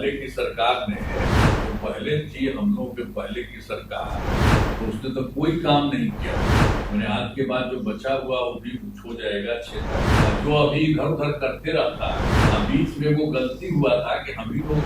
पहले की सरकार ने, जो पहले थी हम लोगों के पहले की सरकार, तो उसने तो कोई काम नहीं किया। मैंने आज के बाद जो बचा हुआ वो भी कुछ हो जाएगा क्षेत्र, जो अभी इधर उधर करते रहता है। बीच में वो गलती हुआ था कि हम ही लोग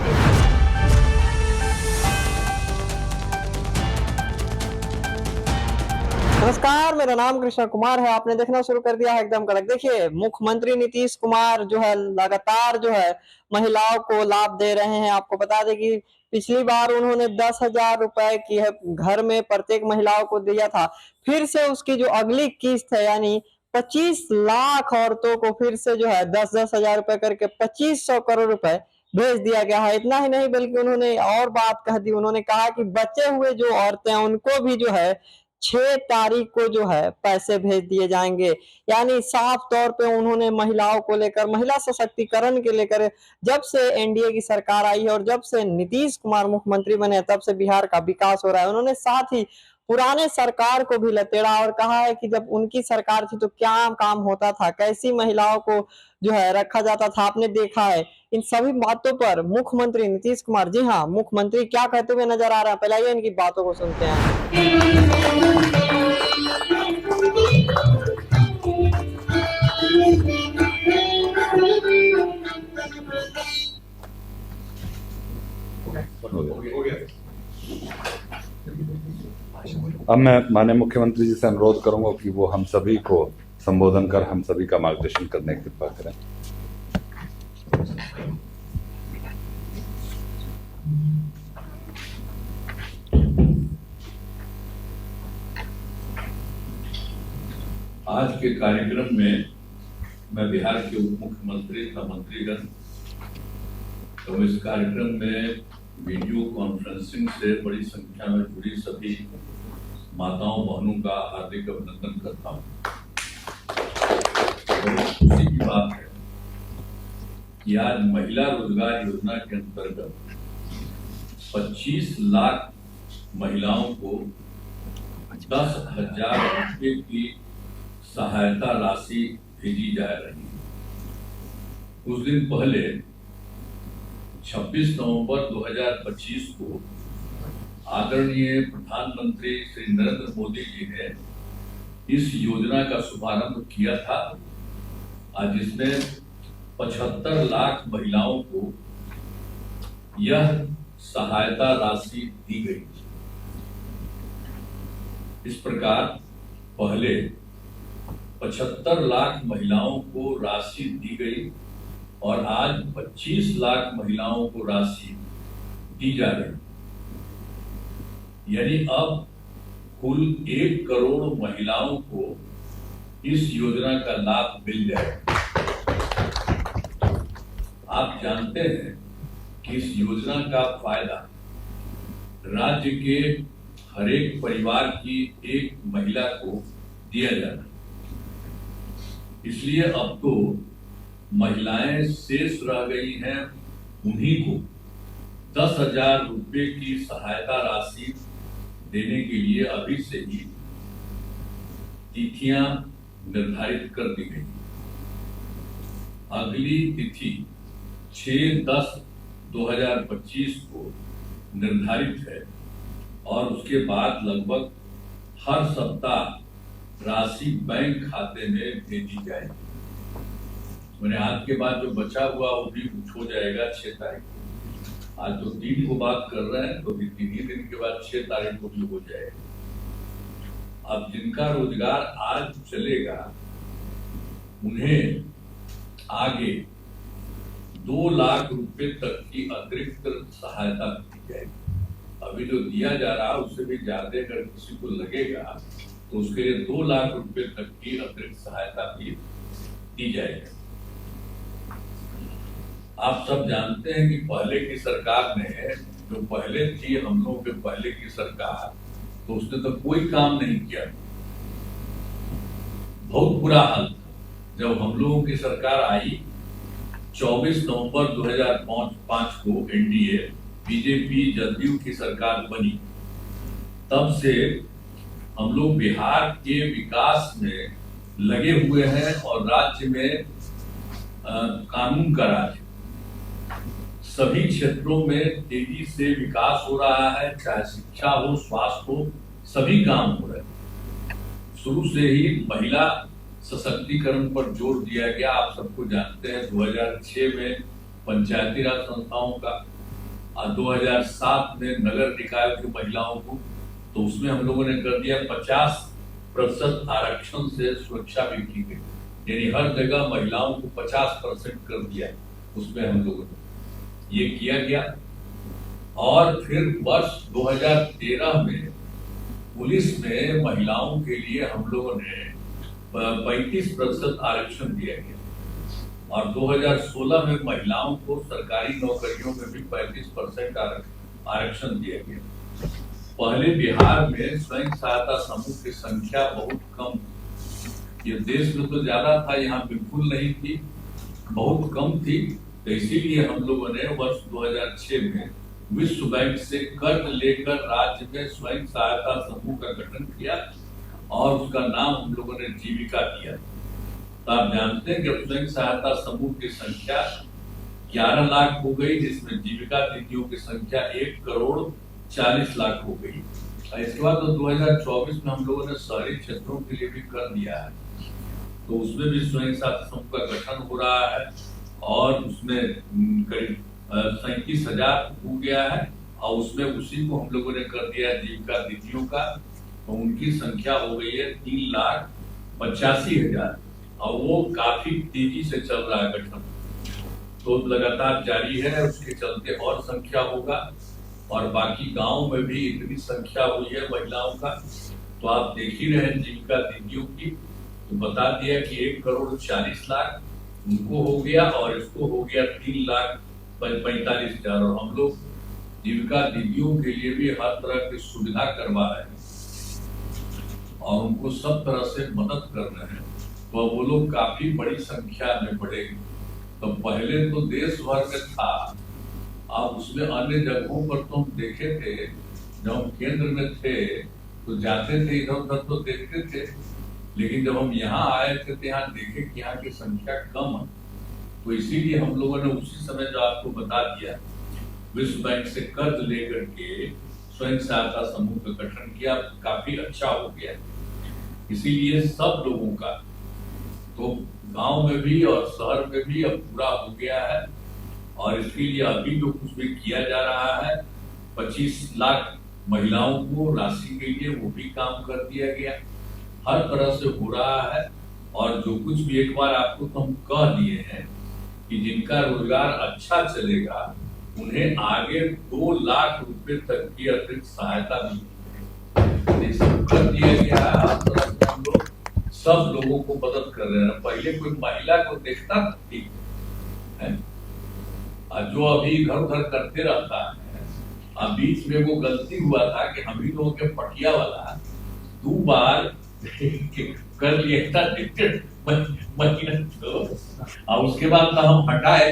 नमस्कार, मेरा नाम कृष्णा कुमार है। आपने देखना शुरू कर दिया है एकदम कड़क। देखिए, मुख्यमंत्री नीतीश कुमार जो है लगातार जो है महिलाओं को लाभ दे रहे हैं। आपको बता दें कि पिछली बार उन्होंने 10,000 रुपए की है घर में प्रत्येक महिलाओं को दिया था। फिर से उसकी जो अगली किस्त है यानी 25 लाख औरतों को फिर से जो है 10-10 हजार रुपए करके 2500 करोड़ रुपए भेज दिया गया है। इतना ही नहीं बल्कि उन्होंने और बात कह दी। उन्होंने कहा कि बचे हुए जो औरतें हैं उनको भी जो है 6 तारीख को जो है पैसे भेज दिए जाएंगे। यानी साफ तौर पे उन्होंने महिलाओं को लेकर, महिला सशक्तिकरण के लेकर, जब से एनडीए की सरकार आई है और जब से नीतीश कुमार मुख्यमंत्री बने तब से बिहार का विकास हो रहा है। उन्होंने साथ ही पुराने सरकार को भी लतेड़ा और कहा है कि जब उनकी सरकार थी तो क्या काम होता था, कैसी महिलाओं को जो है रखा जाता था, आपने देखा है। इन सभी बातों पर मुख्यमंत्री नीतीश कुमार, जी हाँ, मुख्यमंत्री क्या कहते हुए नजर आ रहा है, पहले आइए इनकी बातों को सुनते हैं। अब मैं माननीय मुख्यमंत्री जी से अनुरोध करूंगा कि वो हम सभी को संबोधन कर हम सभी का मार्गदर्शन करने की कृपा करें। आज के कार्यक्रम में मैं बिहार के उप मुख्यमंत्री तथा मंत्रीगण, तो इस कार्यक्रम में वीडियो कॉन्फ्रेंसिंग से बड़ी संख्या में जुड़ी सभी माताओं बहनों का हार्दिक अभिनंदन करता हूँ। खुशी की बात है कि आज महिला रोजगार योजना के अंतर्गत 25 लाख महिलाओं को 10,000 रुपये की सहायता राशि भेजी जा रही है। कुछ दिन पहले 26 नवंबर 2025 को आदरणीय प्रधानमंत्री श्री नरेंद्र मोदी जी ने इस योजना का शुभारंभ किया था। आज इसमें 75 लाख महिलाओं को यह सहायता राशि दी गई। इस प्रकार पहले 75 लाख महिलाओं को राशि दी गई और आज 25 लाख महिलाओं को राशि दी जा रही। यानी अब कुल 1 करोड़ महिलाओं को इस योजना का लाभ मिल जाएगा। आप जानते हैं कि इस योजना का फायदा राज्य के हर एक परिवार की एक महिला को दिया जाना, इसलिए अब तो महिलाएं शेष रह गई हैं, उन्हीं को 10,000 रुपये की सहायता राशि देने के लिए अभी से ही तिथियां निर्धारित कर दी गई। अगली तिथि 6/10/2025 को निर्धारित है और उसके बाद लगभग हर सप्ताह राशि बैंक खाते में भेजी जाएगी। मैंने आज के बाद जो बचा हुआ वो भी कुछ हो जाएगा 6 तारीख को। आज तो 3 को बात कर रहे हैं, तो भी 3 ही दिन के बाद 6 तारीख को भी हो जाएगा। अब जिनका रोजगार आज चलेगा उन्हें आगे 2 लाख रुपए तक की अतिरिक्त सहायता दी जाएगी। अभी जो दिया जा रहा है उससे भी ज्यादा अगर किसी को लगेगा तो उसके लिए 2 लाख रुपए तक की अतिरिक्त सहायता भी दी जाएगी। आप सब जानते हैं कि पहले की सरकार ने, जो पहले थी हम लोगों के पहले की सरकार, तो उसने तो कोई काम नहीं किया। बहुत बुरा हाल था। जब हम लोगों की सरकार आई 24 नवंबर 2005 को एनडीए बीजेपी जदयू की सरकार बनी, तब से हम लोग बिहार के विकास में लगे हुए हैं और राज्य में कानून का राज, सभी क्षेत्रों में तेजी से विकास हो रहा है, चाहे शिक्षा हो, स्वास्थ्य हो, सभी काम हो रहे हैं। शुरू से ही महिला सशक्तिकरण पर जोर दिया गया। आप सबको जानते हैं 2006 में पंचायती राज संस्थाओं का और 2007 में नगर निकाय की महिलाओं को, तो उसमें हम लोगों ने कर दिया 50% आरक्षण से सुरक्षा भी की गई, यानी हर जगह महिलाओं को 50% कर दिया। उसमें हम लोगों ने ये किया गया। और फिर वर्ष 2013 में पुलिस में महिलाओं के लिए हम लोगों ने 35% आरक्षण दिया गया और 2016 में महिलाओं को सरकारी नौकरियों में भी 35% आरक्षण दिया गया। पहले बिहार में स्वयं सहायता समूह की संख्या बहुत कम थी। ये देश में तो ज्यादा था, यहाँ बिल्कुल नहीं थी, बहुत कम थी। तो इसीलिए हम लोगों ने वर्ष 2006 में विश्व बैंक से कर्ज लेकर राज्य में स्वयं सहायता समूह का गठन किया और उसका नाम हम लोगों ने जीविका दिया। तो आप जानते हैं कि स्वयं सहायता समूह की संख्या 11 लाख हो गई, जिसमें जीविका दीदियों की संख्या 1,40,00,000 हो गई। इसके बाद तो 2024 में हम लोगों ने शहरी क्षेत्रों के लिए भी कर दिया है, तो उसमें भी स्वयं सहायता समूह का गठन हो रहा है और उसमें करीब 37,000 हो गया है और उसमें उसी को हम लोगों ने कर दिया है जीविका दीदियों का, तो उनकी संख्या हो गई है 3,85,000 और वो काफी तेजी से चल रहा है गठन, तो लगातार जारी है। उसके चलते और संख्या होगा और बाकी गांव में भी इतनी संख्या हुई है महिलाओं का, तो आप देख ही रहे जीविका दीदियों की। तो बता दिया कि 1,40,00,000 उनको हो गया और इसको हो गया 3,45,000 और हम लोग जीविका दीदियों के लिए भी हर तरह की सुविधा करवा रहे हैं और उनको सब तरह से मदद कर रहे हैं, तो वो लोग काफी बड़ी संख्या में बढ़ेगी। तो पहले तो देश भर में था, अब उसमें अन्य जगहों पर तो हम देखे थे, जब हम केंद्र में थे तो जाते थे इधर उधर तो देखते थे, लेकिन जब हम यहाँ आए थे तो यहाँ देखे कि यहाँ की संख्या कम है, तो इसीलिए हम लोगों ने उसी समय जो आपको बता दिया विश्व बैंक से कर्ज लेकर के स्वयं सहायता समूह का गठन किया, काफी अच्छा हो गया। इसीलिए सब लोगों का तो गांव में भी और शहर में भी अब पूरा हो गया है और इसके लिए अभी जो कुछ भी किया जा रहा है 25 लाख महिलाओं को राशि के लिए वो भी काम कर दिया गया, हर तरह से हो रहा है। और जो कुछ भी एक बार आपको तो हम कह दिए हैं कि जिनका रोजगार अच्छा चलेगा उन्हें आगे 2 लाख रुपए तक की अतिरिक्त सहायता मिलेगी, सब कर दिया गया है। हर तरह से हम लोग सब लोगों को मदद कर रहे हैं। पहले कोई महिला को देखता ठीक है, जो अभी इधर उधर करते रहता है। अब बीच में वो गलती हुआ था कि हम ही लोगों के पटिया वाला 2 बार कर लिया था महिला को और उसके बाद तो हम हटाए।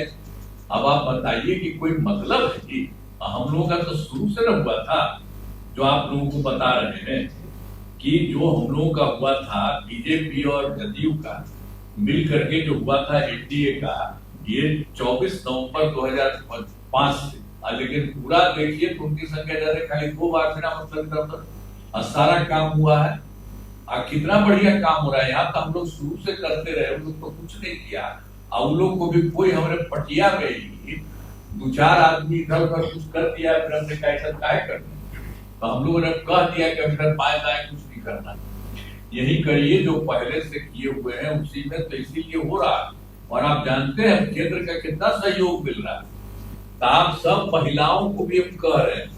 अब आप बताइए कि कोई मतलब है कि हम लोगों का तो शुरू से न हुआ था, जो आप लोगों को बता रहे हैं कि जो हम लोगों का हुआ था बीजेपी और जदयू का मिल करके जो हुआ था एनडीए का, ये 24 नवंबर 2005 से, लेकिन पूरा देखिए तो उनकी संख्या ज्यादा, खाली 2 बार मेरा मतलब सारा काम हुआ है। कितना बढ़िया काम हो रहा है। यहाँ तो हम लोग शुरू से करते रहे, उन लोग तो कुछ नहीं किया और उन लोग को भी कोई हमारे पटिया में ही 2-4 आदमी इधर उधर कुछ कर दिया, फिर हमने कहा ऐसा काहे करना, तो हम लोगों ने कह दिया कि फिर बाएं दाएं कुछ नहीं करना, यही करिए जो पहले से किए हुए हैं उसी में, तो इसीलिए हो रहा है। और आप जानते हैं केंद्र का कितना सहयोग मिल रहा है, तो आप सब महिलाओं को भी हम कह रहे हैं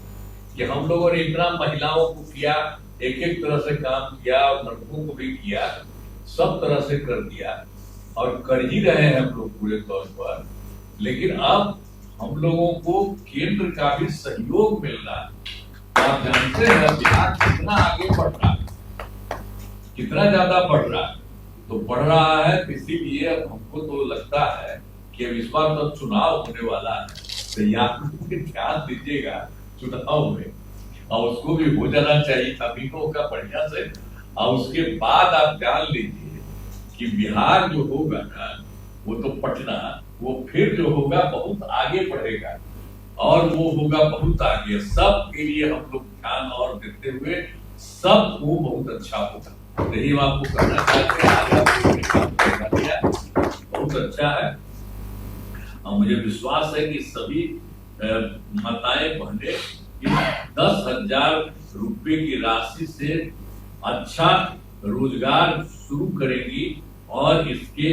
कि हम लोगों ने इतना महिलाओं को किया, एक एक तरह से काम किया और लड़कों को भी किया, सब तरह से कर दिया और कर ही रहे हैं हम लोग पूरे तौर पर। लेकिन अब हम लोगों को केंद्र का भी सहयोग मिल रहा है। आप जानते हैं बिहार कितना आगे बढ़ रहा है, कितना ज्यादा बढ़ रहा है, तो बढ़ रहा है। इसीलिए अब हमको तो लगता है कि अब इस बार तो चुनाव होने वाला है, तो यहाँ ध्यान दीजिएगा चुनाव में, और उसको भी हो जाना चाहिए अभी का बढ़िया से। और उसके बाद आप जान लीजिए कि बिहार जो होगा ना, वो तो पटना, वो फिर जो होगा बहुत आगे बढ़ेगा। और वो होगा बहुत आगे। सब के लिए हम लोग ध्यान और देते हुए सबको बहुत अच्छा होगा। यही हम आपको कहना चाहते हैं। आज आपने काम कर दिया, बहुत अच्छा है। और मुझे विश्वास है कि सभी माताएं बहनें 10,000 रुपए की राशि से अच्छा रोजगार शुरू करेंगी और इससे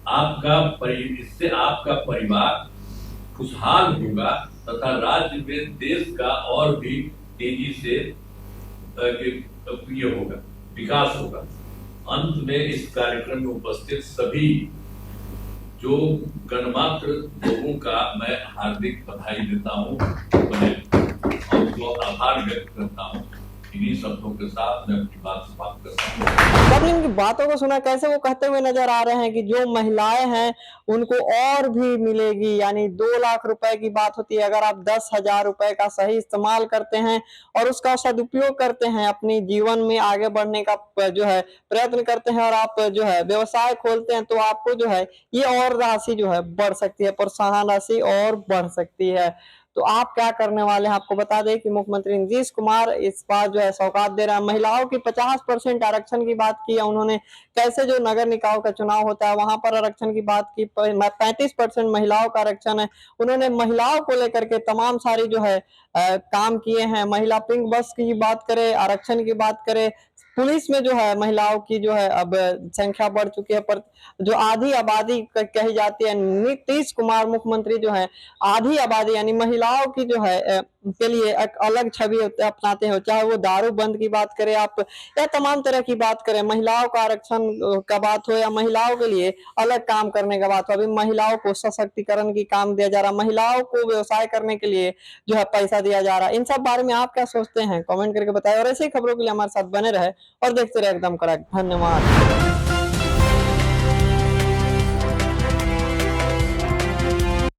आपका परिवार खुशहाल होगा तथा राज्य में देश का और भी तेजी से ये होगा, विकास होगा। अंत में इस कार्यक्रम में उपस्थित सभी जो गणमात्र लोगों का मैं हार्दिक बधाई देता हूँ और उनको आभार व्यक्त करता हूँ। इन्हीं शब्दों के साथ मैं अपनी बात समाप्त करता हूँ। आपने इनकी बातों को सुना, कैसे वो कहते हुए नजर आ रहे हैं कि जो महिलाएं हैं उनको और भी मिलेगी, यानी 2 लाख रुपए की बात होती है। अगर आप 10,000 रुपए का सही इस्तेमाल करते हैं और उसका सदुपयोग करते हैं, अपनी जीवन में आगे बढ़ने का जो है प्रयत्न करते हैं और आप जो है व्यवसाय खोलते हैं, तो आपको जो है ये और राशि जो है बढ़ सकती है, प्रोत्साहन राशि और बढ़ सकती है। तो आप क्या करने वाले हैं? आपको बता दें कि मुख्यमंत्री नीतीश कुमार इस बार जो है सौगात दे रहा है। महिलाओं की 50% आरक्षण की बात की है उन्होंने। कैसे जो नगर निकायों का चुनाव होता है वहां पर आरक्षण की बात की, 35% महिलाओं का आरक्षण है। उन्होंने महिलाओं को लेकर के तमाम सारी जो है काम किए हैं। महिला पिंक बस की बात करें, आरक्षण की बात करें, पुलिस में जो है महिलाओं की जो है अब संख्या बढ़ चुकी है, पर जो आधी आबादी कही जाती है, नीतीश कुमार मुख्यमंत्री जो है आधी आबादी यानी महिलाओं की जो है के लिए एक अलग छवि अपनाते हैं। चाहे वो दारू बंद की बात करें आप या तमाम तरह की बात करें, महिलाओं का आरक्षण का बात हो या महिलाओं के लिए अलग काम करने का बात हो, अभी महिलाओं को सशक्तिकरण की काम दिया जा रहा, महिलाओं को व्यवसाय करने के लिए जो है पैसा दिया जा रहा है। इन सब बारे में आप क्या सोचते हैं? कमेंट करके बताएं और ऐसी खबरों के लिए हमारे साथ बने रहे और देखते रहे एकदम कड़क। धन्यवाद।